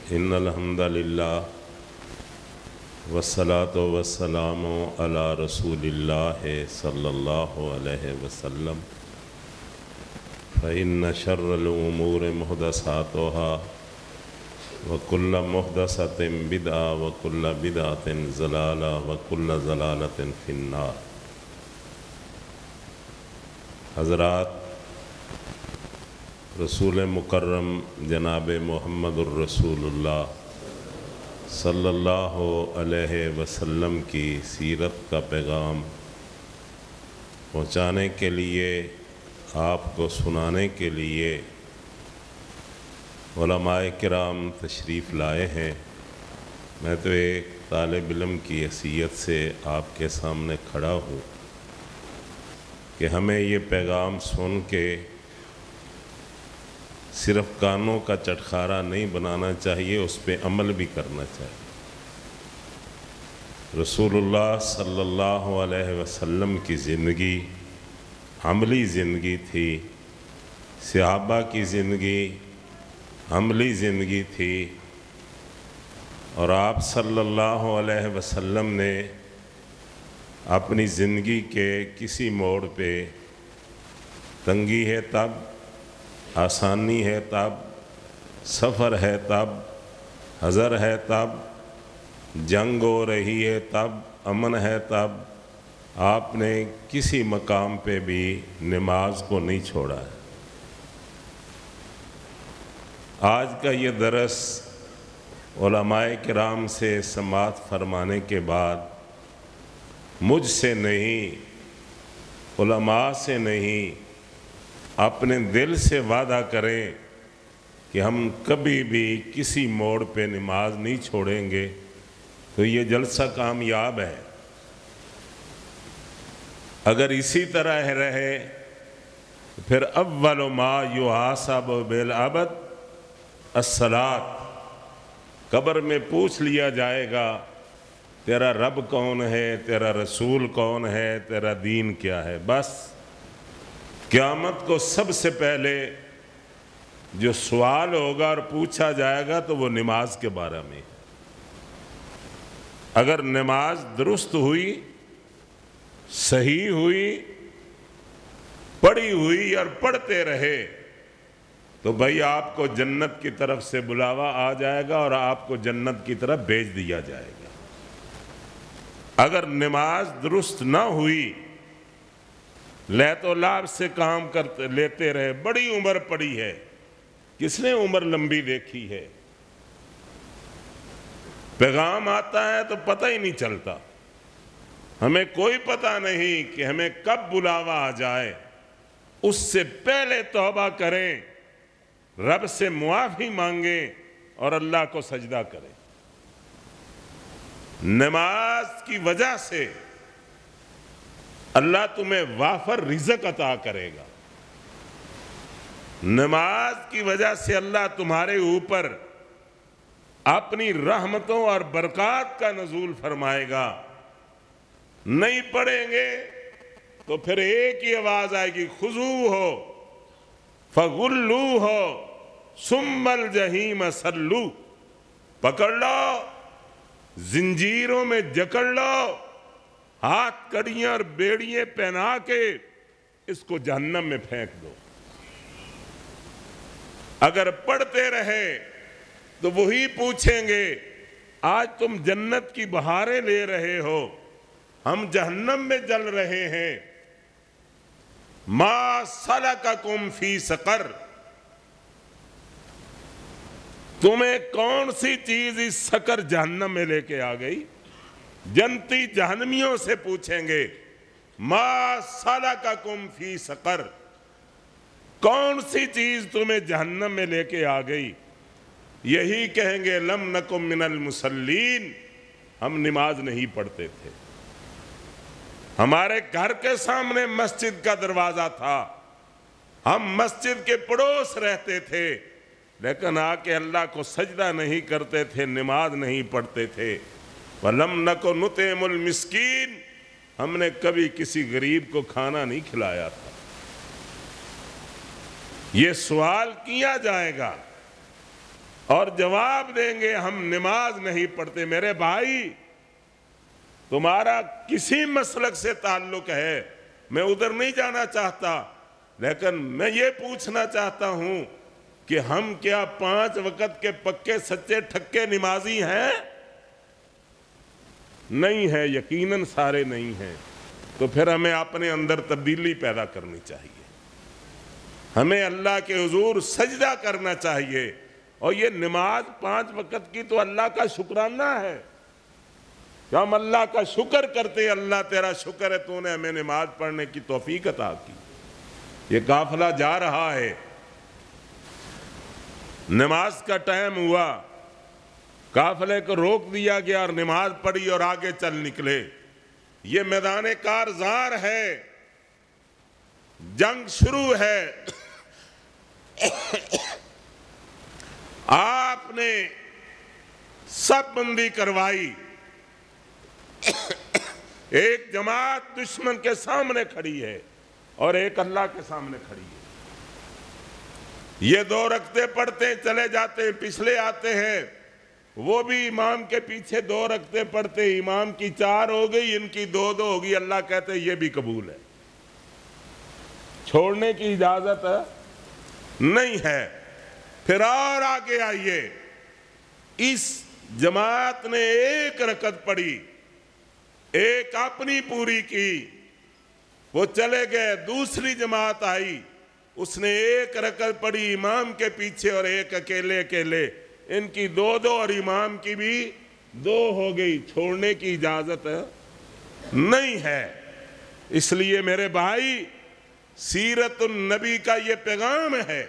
ان الحمد للہ والصلاة والسلام علی رسول اللہ صلی اللہ علیہ وسلم فإن شر الأمور محدثاتها وكل محدثة بدعة وكل بدعة ضلالة وكل ضلالة في النار۔ حضرات، رسول مکرم جناب محمد الرسول اللہ صلی اللہ علیہ وسلم کی سیرت کا پیغام پہنچانے کے لیے، آپ کو سنانے کے لیے علماء کرام تشریف لائے ہیں۔ میں تو ایک طالب علم کی حیثیت سے آپ کے سامنے کھڑا ہوں کہ ہمیں یہ پیغام سن کے صرف کانوں کا چٹخارا نہیں بنانا چاہیے، اس پہ عمل بھی کرنا چاہیے۔ رسول اللہ صلی اللہ علیہ وسلم کی زندگی عملی زندگی تھی، صحابہ کی زندگی عملی زندگی تھی، اور آپ صلی اللہ علیہ وسلم نے اپنی زندگی کے کسی موڑ پہ تنگی ہے تب، آسانی ہے تب، سفر ہے تب، حضر ہے تب، جنگ ہو رہی ہے تب، امن ہے تب، آپ نے کسی مقام پہ بھی نماز کو نہیں چھوڑا ہے۔ آج کا یہ درس علماء کرام سے سماعت فرمانے کے بعد مجھ سے نہیں، علماء سے نہیں، اپنے دل سے وعدہ کریں کہ ہم کبھی بھی کسی موڑ پہ نماز نہیں چھوڑیں گے، تو یہ جلسہ کامیاب ہے۔ اگر اسی طرح رہے پھر اول ما یحاسب بالعبد الصلاۃ، قبر میں پوچھ لیا جائے گا تیرا رب کون ہے، تیرا رسول کون ہے، تیرا دین کیا ہے۔ بس قیامت کو سب سے پہلے جو سوال ہوگا اور پوچھا جائے گا تو وہ نماز کے بارے میں۔ اگر نماز درست ہوئی، صحیح ہوئی، پڑھی ہوئی اور پڑھتے رہے تو بھائی آپ کو جنت کی طرف سے بلاوا آ جائے گا اور آپ کو جنت کی طرف بھیج دیا جائے گا۔ اگر نماز درست نہ ہوئی، لیت و لعب سے کام لیتے رہے، بڑی عمر پڑی ہے، کس نے عمر لمبی دیکھی ہے؟ پیغام آتا ہے تو پتہ ہی نہیں چلتا، ہمیں کوئی پتہ نہیں کہ ہمیں کب بلاوا آ جائے۔ اس سے پہلے توبہ کریں، رب سے معافی مانگیں اور اللہ کو سجدہ کریں۔ نماز کی وجہ سے اللہ تمہیں وافر رزق عطا کرے گا، نماز کی وجہ سے اللہ تمہارے اوپر اپنی رحمتوں اور برکات کا نزول فرمائے گا۔ نہیں پڑھیں گے تو پھر ایک ہی آواز آئے گی، خذوہ فغلوہ ثم الجحیم صلوا، پکڑ لو، زنجیروں میں جکڑ لو، ہاتھ کڑیاں اور بیڑیاں پہنا کے اس کو جہنم میں پھینک دو۔ اگر پڑھتے رہے تو وہی پوچھیں گے، آج تم جنت کی بہاریں لے رہے ہو، ہم جہنم میں جل رہے ہیں۔ ما سلککم فی سقر، تمہیں کون سی چیز اس سقر جہنم میں لے کے آ گئی؟ جنتی جہنمیوں سے پوچھیں گے، ما سلککم فی سقر، کون سی چیز تمہیں جہنم میں لے کے آ گئی؟ یہی کہیں گے، لم نکم من المصلین، ہم نماز نہیں پڑھتے تھے، ہمارے گھر کے سامنے مسجد کا دروازہ تھا، ہم مسجد کے پڑوس رہتے تھے، لیکن آ کے اللہ کو سجدہ نہیں کرتے تھے، نماز نہیں پڑھتے تھے۔ وَلَمْ نَكُ نُطْعِمُ الْمِسْكِينَ، ہم نے کبھی کسی غریب کو کھانا نہیں کھلایا تھا۔ یہ سوال کیا جائے گا اور جواب دیں گے ہم نماز نہیں پڑھتے۔ میرے بھائی، تمہارا کسی مسلک سے تعلق ہے، میں ادھر نہیں جانا چاہتا، لیکن میں یہ پوچھنا چاہتا ہوں کہ ہم کیا 5 وقت کے پکے سچے ٹھکے نمازی ہیں؟ نہیں ہے، یقیناً سارے نہیں ہیں۔ تو پھر ہمیں اپنے اندر تبدیلی پیدا کرنی چاہیے، ہمیں اللہ کے حضور سجدہ کرنا چاہیے۔ اور یہ نماز 5 وقت کی تو اللہ کا شکرانہ ہے کہ ہم اللہ کا شکر کرتے، اللہ تیرا شکر ہے تو نے ہمیں نماز پڑھنے کی توفیق عطا کی۔ یہ قافلہ جا رہا ہے، نماز کا ٹائم ہوا، قافلے کو روک دیا گیا اور نماز پڑھی اور آگے چل نکلے۔ یہ میدان کارزار ہے، جنگ شروع ہے۔ آپ نے سب بندی کروائی، ایک جماعت دشمن کے سامنے کھڑی ہے اور ایک اللہ کے سامنے کھڑی ہے۔ یہ 2 رکعتیں پڑھتے چلے جاتے ہیں، پچھلے آتے ہیں، وہ بھی امام کے پیچھے 2 رکعتیں پڑھتے، امام کی 4 ہو گئی، ان کی 2 ہو گئی۔ اللہ کہتے ہیں یہ بھی قبول ہے، چھوڑنے کی اجازت نہیں ہے۔ پھر اور آگے آئیے، اس جماعت نے 1 رکعت پڑھی، ایک اپنی پوری کی، وہ چلے گئے۔ دوسری جماعت آئی، اس نے 1 رکعت پڑھی امام کے پیچھے اور ایک اکیلے اکیلے، ان کی 2 اور امام کی بھی 2 ہو گئی۔ چھوڑنے کی اجازت نہیں ہے۔ اس لیے میرے بھائی، سیرت النبی کا یہ پیغام ہے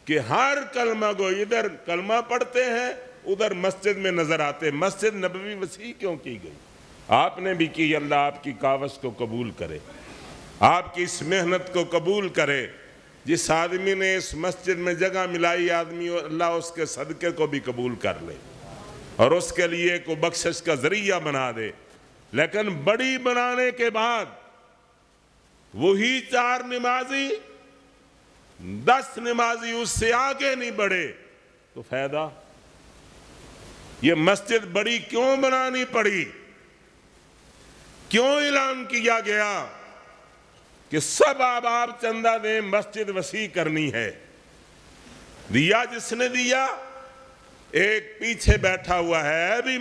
کہ ہر کلمہ کو، ادھر کلمہ پڑھتے ہیں ادھر مسجد میں نظر آتے۔ مسجد نبوی وسیع کیوں کی گئی؟ آپ نے بھی کی، اللہ آپ کی کاوش کو قبول کرے، آپ کی اس محنت کو قبول کرے۔ جس آدمی نے اس مسجد میں جگہ ملائی، آدمی اللہ اس کے صدقے کو بھی قبول کر لے اور اس کے لیے کو بخشش کا ذریعہ بنا دے۔ لیکن بڑی بنانے کے بعد وہی 4 نمازی 10 نمازی اس سے آگے نہیں بڑھے تو فائدہ؟ یہ مسجد بڑی کیوں بنانی پڑی؟ کیوں اعلان کیا گیا کہ سب آپ چندہ دیں، مسجد وسیع کرنی ہے؟ دیا جس نے دیا، ایک پیچھے بیٹھا ہوا ہے بھی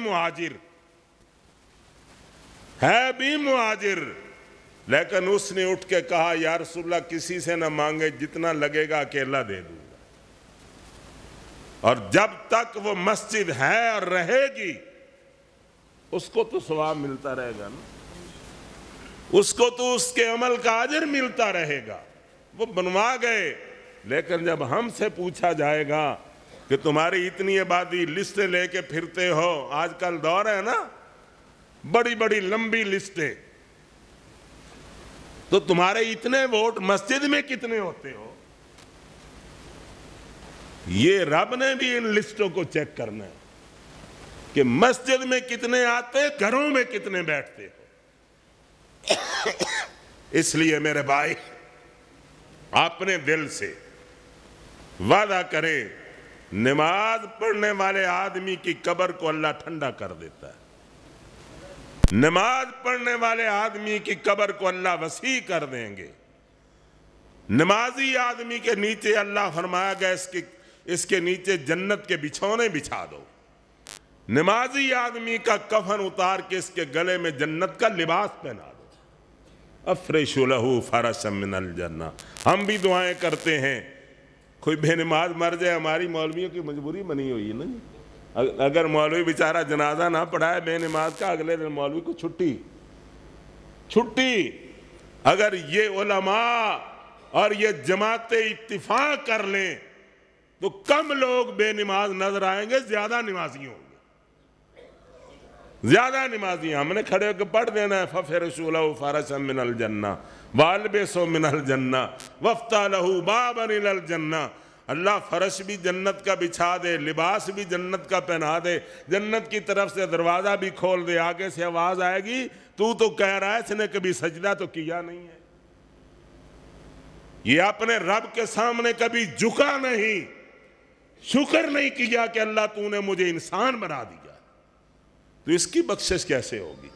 مہاجر، لیکن اس نے اٹھ کے کہا یا رسول اللہ کسی سے نہ مانگے، جتنا لگے گا اکیلا دے دوں گا۔ اور جب تک وہ مسجد ہے اور رہے گی، اس کو تو ثواب ملتا رہے گا نا، اس کو تو اس کے عمل کا اجر ملتا رہے گا۔ وہ بنوا گئے، لیکن جب ہم سے پوچھا جائے گا کہ تمہاری اتنی آبادی، لسٹیں لے کے پھرتے ہو، آج کل دور ہے نا بڑی بڑی لمبی لسٹیں، تو تمہارے اتنے ووٹ مسجد میں کتنے ہوتے ہو؟ یہ رب نے بھی ان لسٹوں کو چیک کرنا ہے کہ مسجد میں کتنے آتے، گھروں میں کتنے بیٹھتے ہو۔ اس لیے میرے بھائی، اپنے دل سے وعدہ کرے، نماز پڑھنے والے آدمی کی قبر کو اللہ ٹھنڈا کر دیتا ہے، نماز پڑھنے والے آدمی کی قبر کو اللہ وسیع کر دیں گے۔ نمازی آدمی کے نیچے اللہ فرمایا گیا اس کے نیچے جنت کے بچھونے بچھا دو۔ نمازی آدمی کا کفن اتار کے اس کے گلے میں جنت کا لباس پہنا دو۔ افرشوا لہ فرشا من الجنہ۔ ہم بھی دعائیں کرتے ہیں، کوئی بے نماز مر جائے، ہماری مولویوں کی مجبوری بنی ہوئی ہے نا، اگر مولوی بیچارہ جنازہ نہ پڑھائے بے نماز کا، اگلے دن مولوی کو چھٹی۔ اگر یہ علماء اور یہ جماعتیں اتفاق کر لیں تو کم لوگ بے نماز نظر آئیں گے، زیادہ نمازی ہوں گے، زیادہ نمازی۔ ہم نے کھڑے ہو کے پڑھ دینا ہے فَفِرْشُوا لَهُ فَرَشًا مِنَ الْجَنَّةِ وَالْبِسُوا مِنَ الْجَنَّةِ وَافْتَحْ لَهُ بَابًا إِلَى الْجَنَّةِ۔ اللہ فرش بھی جنت کا بچھا دے، لباس بھی جنت کا پہنا دے، جنت کی طرف سے دروازہ بھی کھول دے۔ آگے سے آواز آئے گی، تو کہہ رہا ہے اس نے کبھی سجدہ تو کیا نہیں ہے، یہ اپنے رب کے سامنے کبھی جھکا نہیں، شکر نہیں کیا کہ اللہ تو نے مجھے انسان بنا دیا، تو اس کی بخشش کیسے ہوگی؟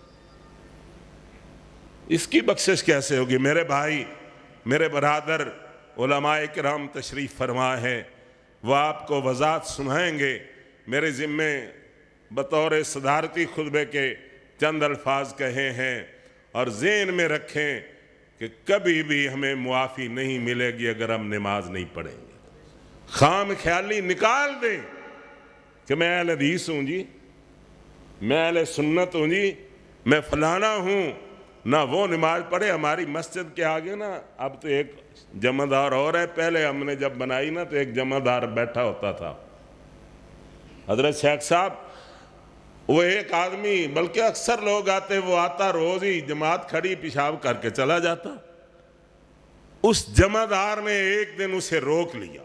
اس کی بخشش کیسے ہوگی؟ میرے بھائی، میرے برادر، علماء کرام تشریف فرما ہے، وہ آپ کو وضاحت سنائیں گے۔ میرے ذمے بطور صدارتی خطبے کے چند الفاظ کہے ہیں، اور ذہن میں رکھیں کہ کبھی بھی ہمیں معافی نہیں ملے گی اگر ہم نماز نہیں پڑھیں گے۔ خام خیالی نکال دیں کہ میں اہل حدیث ہوں جی، میں اہل سنت ہوں جی، میں فلانا ہوں، نہ وہ نماز پڑھے۔ ہماری مسجد کے آگے نا اب تو ایک جمع دار اور ہے، پہلے ہم نے جب بنائی نا تو ایک جمع دار بیٹھا ہوتا تھا، حضرت شیخ صاحب، وہ ایک آدمی، بلکہ اکثر لوگ آتے، وہ آتا روز ہی جماعت کھڑی پیشاب کر کے چلا جاتا۔ اس جمع دار نے ایک دن اسے روک لیا،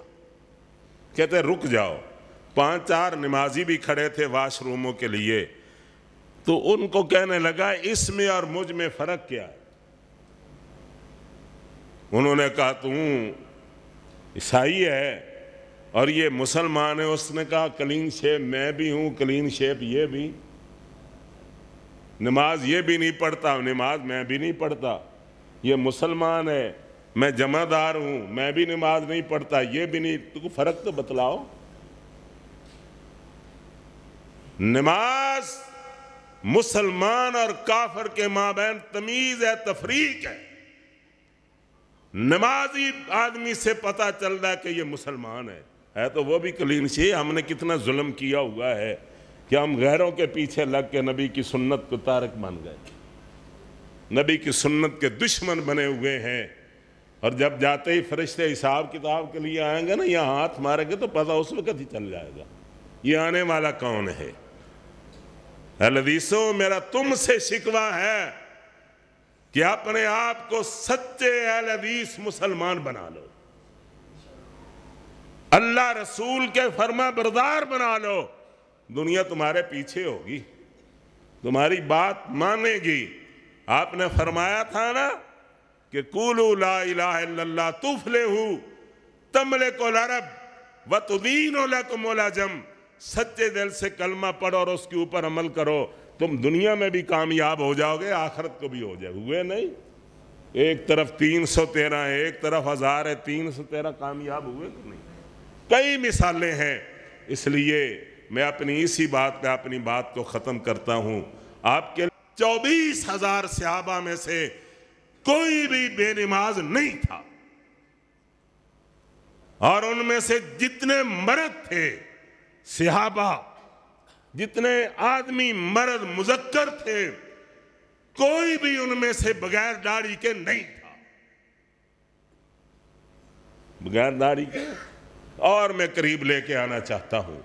کہتے رک جاؤ۔ 5-4 نمازی بھی کھڑے تھے واش روموں کے لیے، تو ان کو کہنے لگا اس میں اور مجھ میں فرق کیا ہے؟ انہوں نے کہا تو عیسائی ہے اور یہ مسلمان ہے۔ اس نے کہا کلین شیپ میں بھی ہوں، کلین شیپ یہ بھی، نماز یہ بھی نہیں پڑھتا، نماز میں بھی نہیں پڑھتا، یہ مسلمان ہے، میں جمع دار ہوں، میں بھی نماز نہیں پڑھتا، یہ بھی نہیں، تو فرق تو بتلاؤ۔ نماز مسلمان اور کافر کے مابین تمیز ہے، تفریق ہے۔ نمازی آدمی سے پتہ چلتا ہے کہ یہ مسلمان ہے تو وہ بھی کلین شیپ۔ ہم نے کتنا ظلم کیا ہوا ہے کہ ہم غیروں کے پیچھے لگ کے نبی کی سنت کو تارک مان گئے، نبی کی سنت کے دشمن بنے ہوئے ہیں۔ اور جب جاتے ہی فرشتے حساب کتاب کے لیے آئیں گے نا، یہاں ہاتھ ماریں گے تو پتہ اس وقت ہی چل جائے گا یہ آنے والا کون ہے۔ اہل حدیثوں، میرا تم سے شکوہ ہے کہ اپنے آپ کو سچے اہل حدیث مسلمان بنا لو، اللہ رسول کے فرما بردار بنا لو، دنیا تمہارے پیچھے ہوگی، تمہاری بات مانے گی۔ آپ نے فرمایا تھا نا کہ قولوا لا الہ الا اللہ تفلحوا تملکوا العرب وتدین لکم العجم، سچے دل سے کلمہ پڑھو اور اس کے اوپر عمل کرو، تم دنیا میں بھی کامیاب ہو جاؤ گے، آخرت کو بھی ہو جائے۔ ہوئے نہیں؟ ایک طرف 313 ہے، ایک طرف 1000 ہے، 313 کامیاب ہوئے کہ نہیں؟ کئی مثالیں ہیں۔ اس لیے میں اپنی اسی بات پہ اپنی بات کو ختم کرتا ہوں۔ آپ کے 24,000 صحابہ میں سے کوئی بھی بے نماز نہیں تھا، اور ان میں سے جتنے مرد تھے صحابہ، جتنے آدمی مرد مذکر تھے، کوئی بھی ان میں سے بغیر داڑھی کے نہیں تھا، بغیر داڑھی کے۔ اور میں قریب لے کے آنا چاہتا ہوں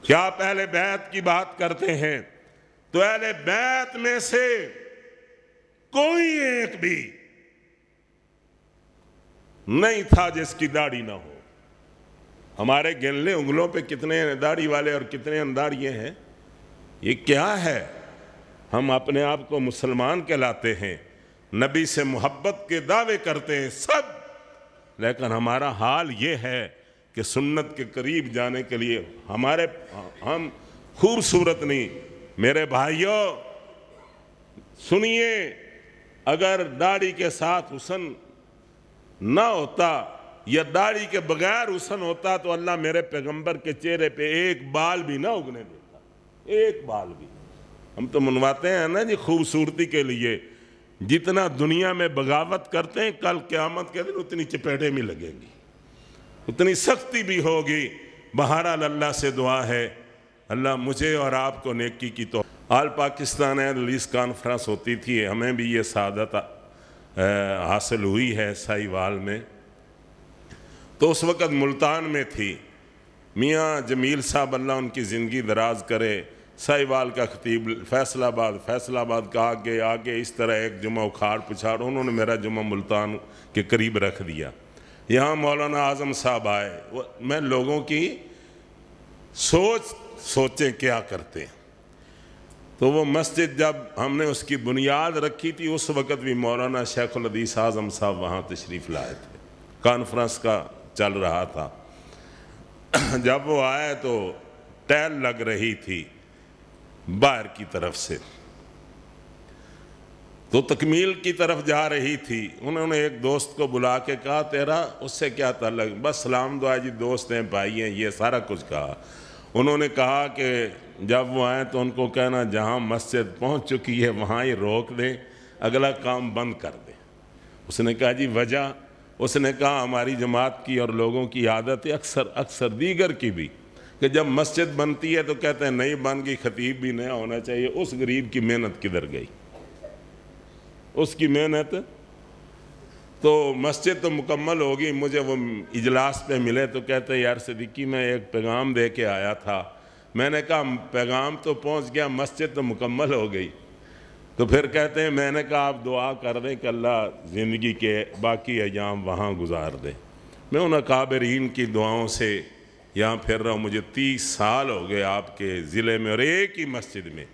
کہ آپ اہل بیت کی بات کرتے ہیں تو اہل بیت میں سے کوئی ایک بھی نہیں تھا جس کی داڑھی نہ ہو۔ ہمارے گنلے انگلوں پہ کتنے داڑھی والے اور کتنے انداڑھیے ہیں؟ یہ کیا ہے؟ ہم اپنے آپ کو مسلمان کہلاتے ہیں، نبی سے محبت کے دعوے کرتے ہیں سب، لیکن ہمارا حال یہ ہے کہ سنت کے قریب جانے کے لیے ہم خوبصورت نہیں۔ میرے بھائیوں سنیے، اگر داڑھی کے ساتھ حسن نہ ہوتا یا داڑھی کے بغیر حسن ہوتا تو اللہ میرے پیغمبر کے چہرے پہ ایک بال بھی نہ اگنے دیتا، ایک بال بھی۔ ہم تو منواتے ہیں نا جی خوبصورتی کے لیے، جتنا دنیا میں بغاوت کرتے ہیں کل قیامت کے دن اتنی چپیٹیں بھی لگیں گی، اتنی سختی بھی ہوگی۔ بہرحال اللہ سے دعا ہے اللہ مجھے اور آپ کو نیکی کی تو آل پاکستان اہل حدیث کانفرنس ہوتی تھی، ہمیں بھی یہ سعادت حاصل ہوئی ہے سائیوال میں، تو اس وقت ملتان میں تھی۔ میاں جمیل صاحب اللہ ان کی زندگی دراز کرے، سائیوال کا خطیب، فیصل آباد کا آگے اس طرح ایک جمعہ اکھاڑ پچھاڑ، انہوں نے میرا جمعہ ملتان کے قریب رکھ دیا۔ یہاں مولانا اعظم صاحب آئے، میں لوگوں کی سوچیں کیا کرتے ہیں، تو وہ مسجد جب ہم نے اس کی بنیاد رکھی تھی اس وقت بھی مولانا شیخ الحدیث اعظم صاحب وہاں تشریف لائے تھے، کانفرنس کا چل رہا تھا۔ جب وہ آئے تو ٹیل لگ رہی تھی باہر کی طرف سے، تو تکمیل کی طرف جا رہی تھی۔ انہوں نے ایک دوست کو بلا کے کہا تیرا اس سے کیا تعلق؟ بس سلام دعا جی، دوست ہیں، بھائی ہیں، یہ سارا کچھ کہا۔ انہوں نے کہا کہ جب وہ آئیں تو ان کو کہنا جہاں مسجد پہنچ چکی ہے وہاں ہی روک دیں، اگلا کام بند کر دیں۔ اس نے کہا جی وجہ؟ اس نے کہا ہماری جماعت کی اور لوگوں کی عادت ہے، اکثر دیگر کی بھی، کہ جب مسجد بنتی ہے تو کہتے ہیں نہیں بن گئی، خطیب بھی نیا ہونا چاہیے۔ اس غریب کی محنت کدھر گئی؟ اس کی محنت تو مسجد تو مکمل ہوگی۔ مجھے وہ اجلاس پہ ملے تو کہتے ہیں یار صدیقی میں ایک پیغام دے کے آیا تھا۔ میں نے کہا پیغام تو پہنچ گیا، مسجد تو مکمل ہو گئی۔ تو پھر کہتے ہیں میں نے کہا آپ دعا کر دیں کہ اللہ زندگی کے باقی ایام وہاں گزار دے۔ میں ان اکابرین کی دعاؤں سے یہاں پھر رہا ہوں۔ مجھے 30 سال ہو گئے آپ کے ضلع میں اور ایک ہی مسجد میں۔